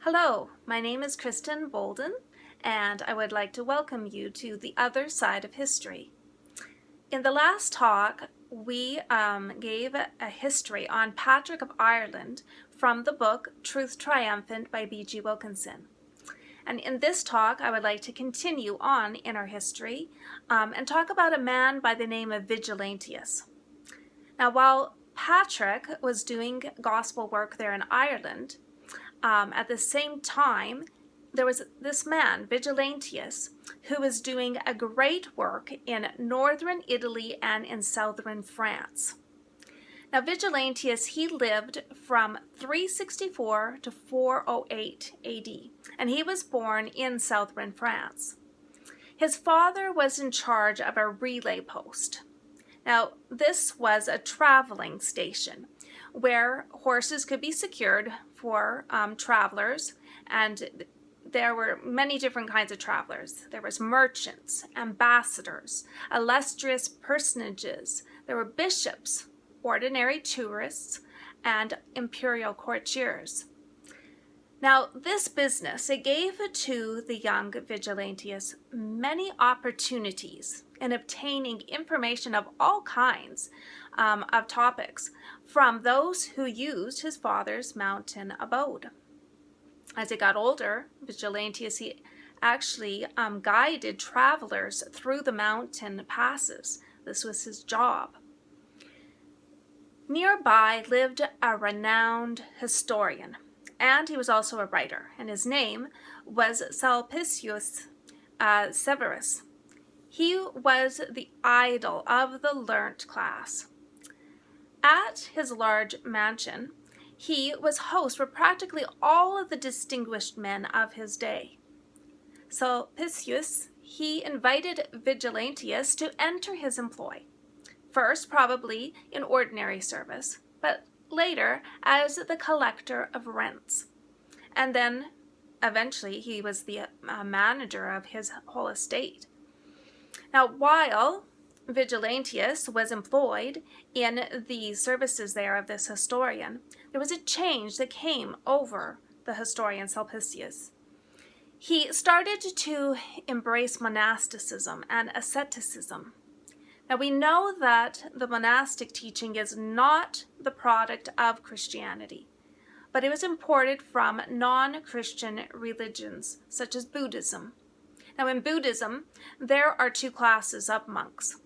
Hello, my name is Kristen Bolden, and I would like to welcome you to the other side of history. In the last talk, we gave a history on Patrick of Ireland from the book Triumphant by B.G. Wilkinson. And in this talk, I would like to continue on in our history and talk about a man by the name of Vigilantius. Now, while Patrick was doing gospel work there in Ireland, at the same time, there was this man, Vigilantius, who was doing a great work in northern Italy and in southern France. Now, Vigilantius, he lived from 364 to 408 AD, and he was born in southern France. His father was in charge of a relay post. Now, this was a traveling station where horses could be secured for travelers, and there were many different kinds of travelers. There was merchants, ambassadors, illustrious personages. There were bishops, ordinary tourists, and imperial courtiers. Now, this business, it gave to the young Vigilantius many opportunities in obtaining information of all kinds of topics from those who used his father's mountain abode. As he got older, Vigilantius, he actually guided travelers through the mountain passes. This was his job. Nearby lived a renowned historian, and he was also a writer, and his name was Sulpicius Severus. He was the idol of the learnt class. At his large mansion, he was host for practically all of the distinguished men of his day. Sulpicius, he invited Vigilantius to enter his employ, first probably in ordinary service, but later as the collector of rents. And then eventually he was the manager of his whole estate. Now, while Vigilantius was employed in the services there of this historian, there was a change that came over the historian Sulpicius. He started to embrace monasticism and asceticism. Now, we know that the monastic teaching is not the product of Christianity, but it was imported from non-Christian religions, such as Buddhism. Now, in Buddhism, there are two classes of monks.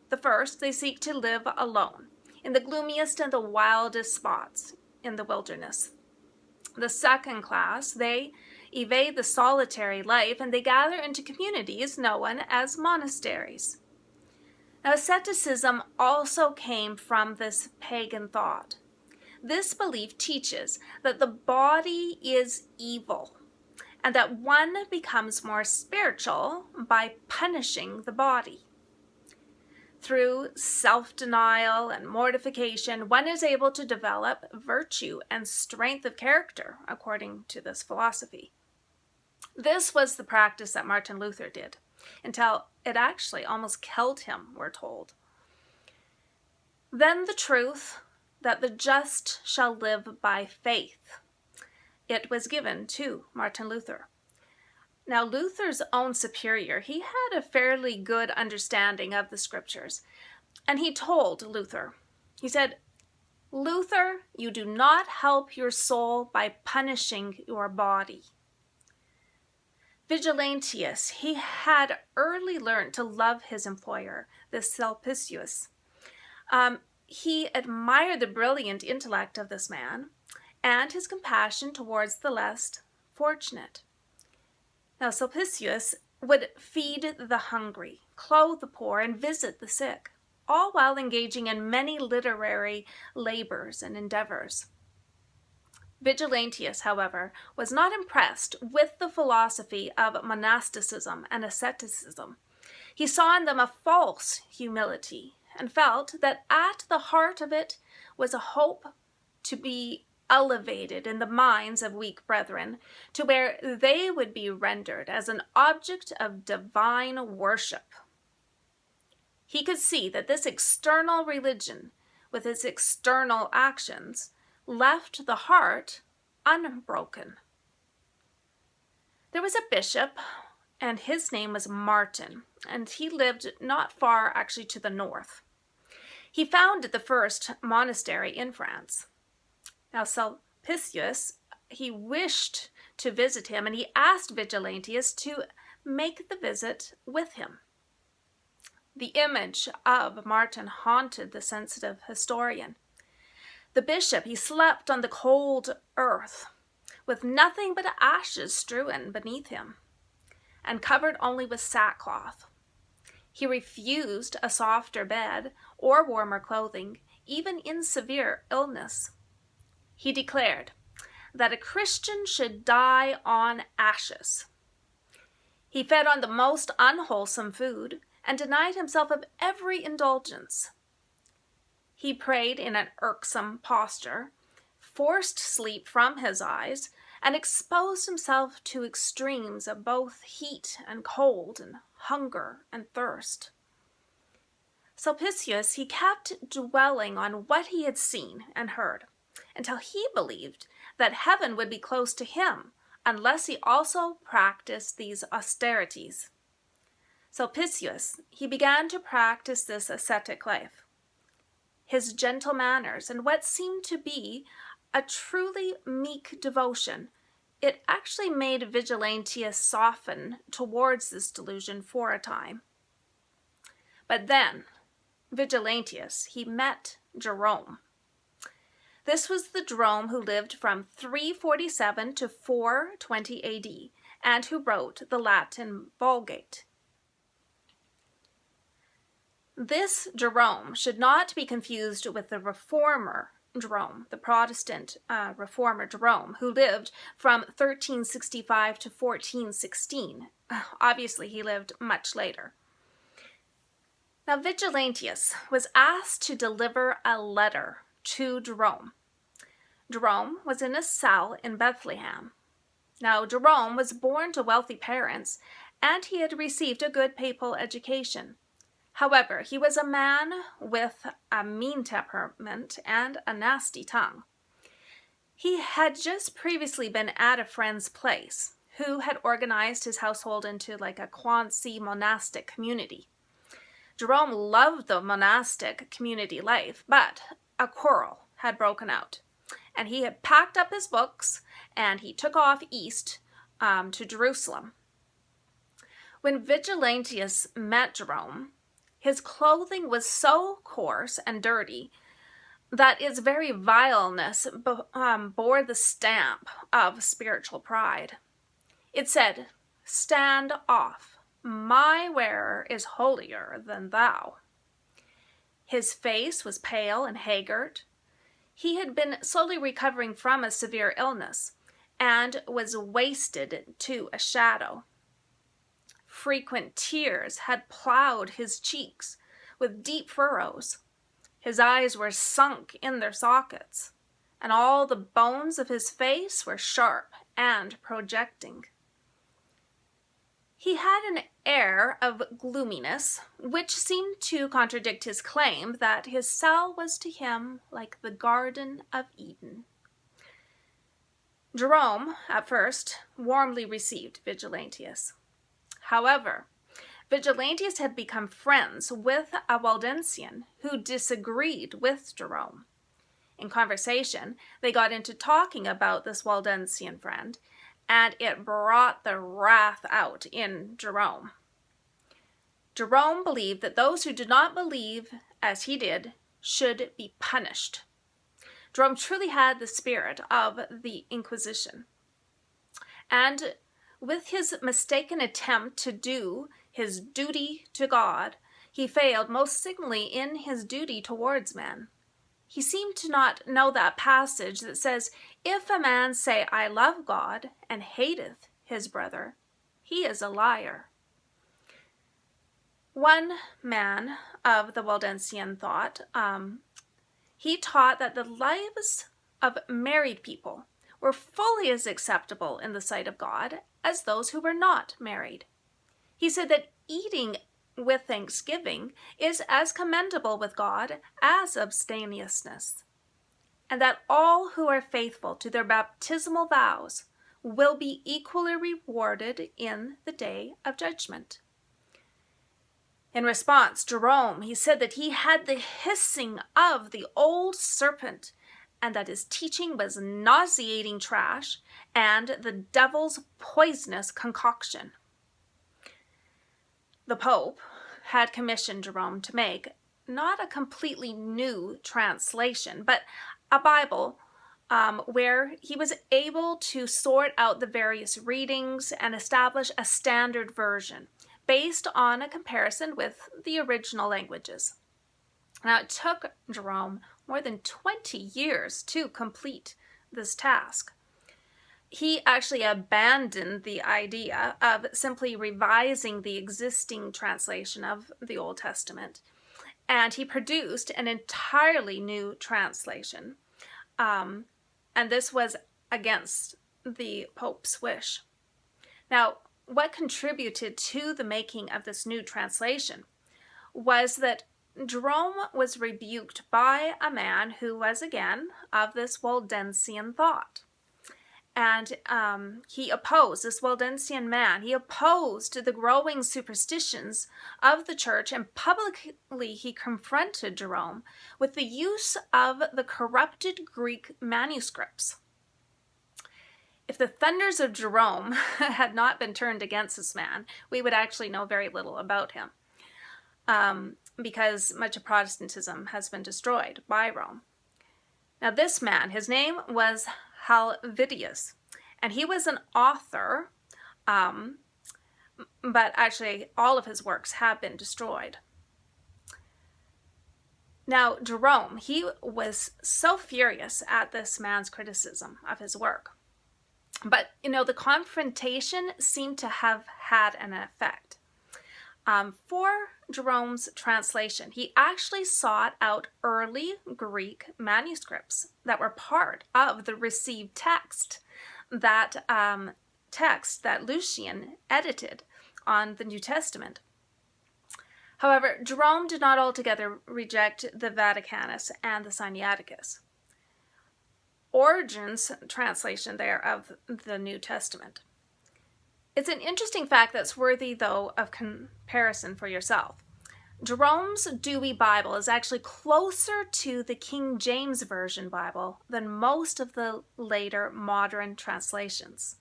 The first, they seek to live alone, in the gloomiest and the wildest spots in the wilderness. The second class, they evade the solitary life, and they gather into communities known as monasteries. Now, asceticism also came from this pagan thought. This belief teaches that the body is evil, and that one becomes more spiritual by punishing the body. Through self-denial and mortification, one is able to develop virtue and strength of character, according to this philosophy. This was the practice that Martin Luther did, until it actually almost killed him, we're told. Then the truth that the just shall live by faith, it was given to Martin Luther. Now, Luther's own superior, he had a fairly good understanding of the scriptures, and he told Luther, he said, "Luther, you do not help your soul by punishing your body." Vigilantius, he had early learned to love his employer, this Sulpicius. He admired the brilliant intellect of this man and his compassion towards the less fortunate. Now, Sulpicius would feed the hungry, clothe the poor, and visit the sick, all while engaging in many literary labors and endeavors. Vigilantius, however, was not impressed with the philosophy of monasticism and asceticism. He saw in them a false humility and felt that at the heart of it was a hope to be elevated in the minds of weak brethren to where they would be rendered as an object of divine worship. He could see that this external religion, with its external actions, left the heart unbroken. There was a bishop, and his name was Martin, and he lived not far actually to the north. He founded the first monastery in France. Now Sulpicius, he wished to visit him, and he asked Vigilantius to make the visit with him. The image of Martin haunted the sensitive historian. The bishop, he slept on the cold earth, with nothing but ashes strewn beneath him, and covered only with sackcloth. He refused a softer bed or warmer clothing, even in severe illness. He declared that a Christian should die on ashes. He fed on the most unwholesome food and denied himself of every indulgence. He prayed in an irksome posture, forced sleep from his eyes, and exposed himself to extremes of both heat and cold and hunger and thirst. Sulpicius, he kept dwelling on what he had seen and heard, until he believed that heaven would be close to him unless he also practiced these austerities. Sulpicius, he began to practice this ascetic life. His gentle manners and what seemed to be a truly meek devotion, it actually made Vigilantius soften towards this delusion for a time. But then, Vigilantius, he met Jerome. This was the Jerome who lived from 347 to 420 AD, and who wrote the Latin Vulgate. This Jerome should not be confused with the Reformer Jerome, the Protestant Reformer Jerome, who lived from 1365 to 1416. Obviously, he lived much later. Now, Vigilantius was asked to deliver a letter to Jerome. Jerome was in a cell in Bethlehem. Now, Jerome was born to wealthy parents, and he had received a good papal education. However, he was a man with a mean temperament and a nasty tongue. He had just previously been at a friend's place, who had organized his household into like a quasi-monastic community. Jerome loved the monastic community life, but a quarrel had broken out, and he had packed up his books and he took off east to Jerusalem. When Vigilantius met Jerome, his clothing was so coarse and dirty that its very vileness bore the stamp of spiritual pride. It said, "Stand off. My wearer is holier than thou." His face was pale and haggard. He had been slowly recovering from a severe illness and was wasted to a shadow. Frequent tears had plowed his cheeks with deep furrows. His eyes were sunk in their sockets, and all the bones of his face were sharp and projecting. He had an air of gloominess, which seemed to contradict his claim that his cell was to him like the Garden of Eden. Jerome, at first, warmly received Vigilantius. However, Vigilantius had become friends with a Waldensian who disagreed with Jerome. In conversation, they got into talking about this Waldensian friend, and it brought the wrath out in Jerome. Jerome believed that those who did not believe as he did should be punished. Jerome truly had the spirit of the Inquisition. And with his mistaken attempt to do his duty to God, he failed most signally in his duty towards men. He seemed to not know that passage that says, "If a man say, I love God, and hateth his brother, he is a liar." One man of the Waldensian thought, he taught that the lives of married people were fully as acceptable in the sight of God as those who were not married. He said that eating with thanksgiving is as commendable with God as abstemiousness, and that all who are faithful to their baptismal vows will be equally rewarded in the day of judgment. In response, Jerome, he said that he had the hissing of the old serpent and that his teaching was nauseating trash and the devil's poisonous concoction. The Pope had commissioned Jerome to make not a completely new translation, but a Bible where he was able to sort out the various readings and establish a standard version based on a comparison with the original languages. Now, it took Jerome more than 20 years to complete this task. He actually abandoned the idea of simply revising the existing translation of the Old Testament, and he produced an entirely new translation. And this was against the Pope's wish. Now, what contributed to the making of this new translation was that Jerome was rebuked by a man who was, again, of this Waldensian thought. And he opposed, this Waldensian man, he opposed the growing superstitions of the church, and publicly he confronted Jerome with the use of the corrupted Greek manuscripts. If the thunders of Jerome had not been turned against this man, we would actually know very little about him, because much of Protestantism has been destroyed by Rome. Now, this man, his name was Helvidius, and he was an author, but actually all of his works have been destroyed. Now, Jerome, he was so furious at this man's criticism of his work. But, the confrontation seemed to have had an effect. For Jerome's translation, he actually sought out early Greek manuscripts that were part of the received text that Lucian edited on the New Testament. However, Jerome did not altogether reject the Vaticanus and the Sinaiticus. Origen's translation there of the New Testament. It's an interesting fact that's worthy, though, of comparison for yourself. Jerome's Dewey Bible is actually closer to the King James Version Bible than most of the later modern translations.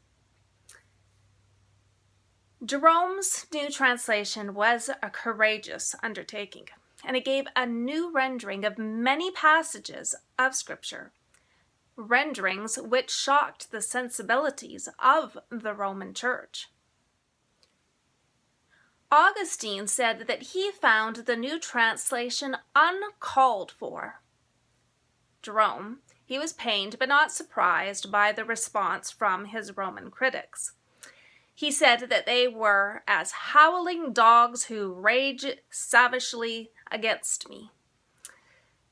Jerome's new translation was a courageous undertaking, and it gave a new rendering of many passages of Scripture, renderings which shocked the sensibilities of the Roman Church. Augustine said that he found the new translation uncalled for. Jerome, he was pained but not surprised by the response from his Roman critics. He said that they were as howling dogs who rage savagely against me.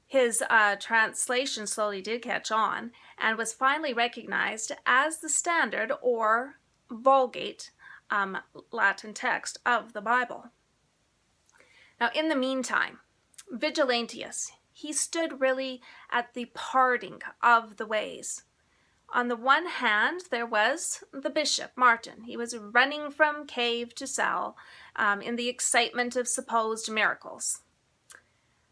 His translation slowly did catch on and was finally recognized as the standard or Vulgate Latin text of the Bible. Now, in the meantime, Vigilantius, he stood really at the parting of the ways. On the one hand, there was the bishop, Martin. He was running from cave to cell in the excitement of supposed miracles.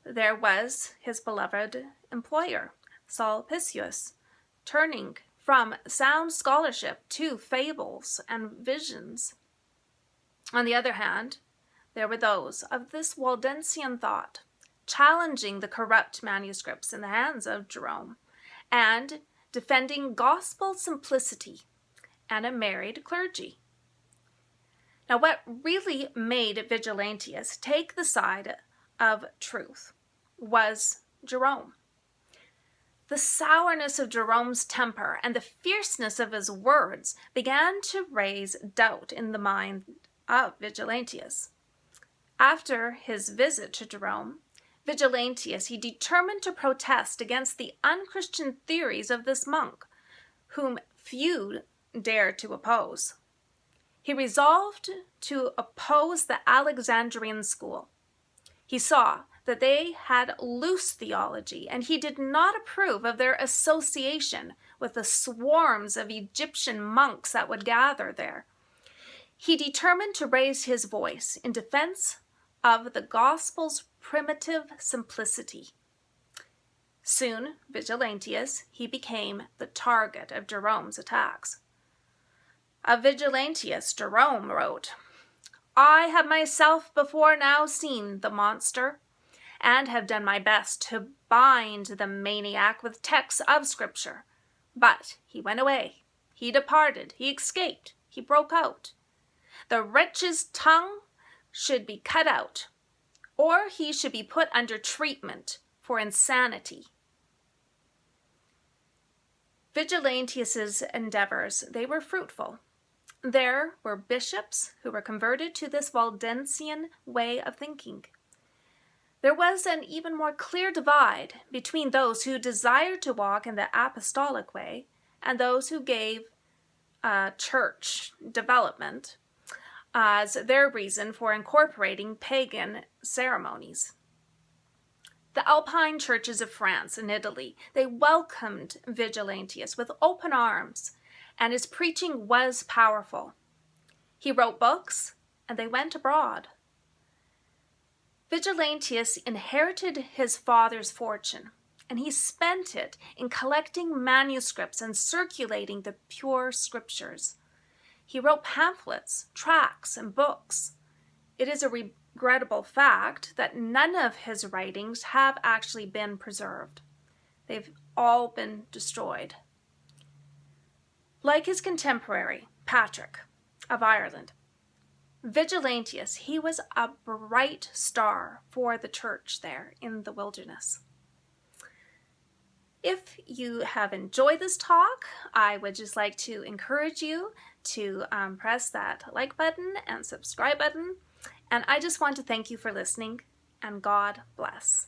There was his beloved employer, Sulpicius, turning from sound scholarship to fables and visions. On the other hand, there were those of this Waldensian thought, challenging the corrupt manuscripts in the hands of Jerome, and defending gospel simplicity and a married clergy. Now, what really made Vigilantius take the side of truth was Jerome. The sourness of Jerome's temper and the fierceness of his words began to raise doubt in the mind of Vigilantius. After his visit to Jerome, Vigilantius, he determined to protest against the unchristian theories of this monk, whom few dared to oppose. He resolved to oppose the Alexandrian school. He saw that they had loose theology, and he did not approve of their association with the swarms of Egyptian monks that would gather there. He determined to raise his voice in defense of the gospel's primitive simplicity. Soon, Vigilantius, he became the target of Jerome's attacks. Of Vigilantius, Jerome wrote, "I have myself before now seen the monster, and have done my best to bind the maniac with texts of Scripture. But he went away, he departed, he escaped, he broke out. The wretch's tongue should be cut out, or he should be put under treatment for insanity." Vigilantius's endeavors, they were fruitful. There were bishops who were converted to this Waldensian way of thinking. There was an even more clear divide between those who desired to walk in the apostolic way and those who gave church development as their reason for incorporating pagan ceremonies. The Alpine churches of France and Italy, they welcomed Vigilantius with open arms, and his preaching was powerful. He wrote books, and they went abroad. Vigilantius inherited his father's fortune, and he spent it in collecting manuscripts and circulating the pure scriptures. He wrote pamphlets, tracts, and books. It is a regrettable fact that none of his writings have actually been preserved. They've all been destroyed. Like his contemporary, Patrick of Ireland, Vigilantius, he was a bright star for the church there in the wilderness. If you have enjoyed this talk, I would just like to encourage you to press that like button and subscribe button. And I just want to thank you for listening, and God bless.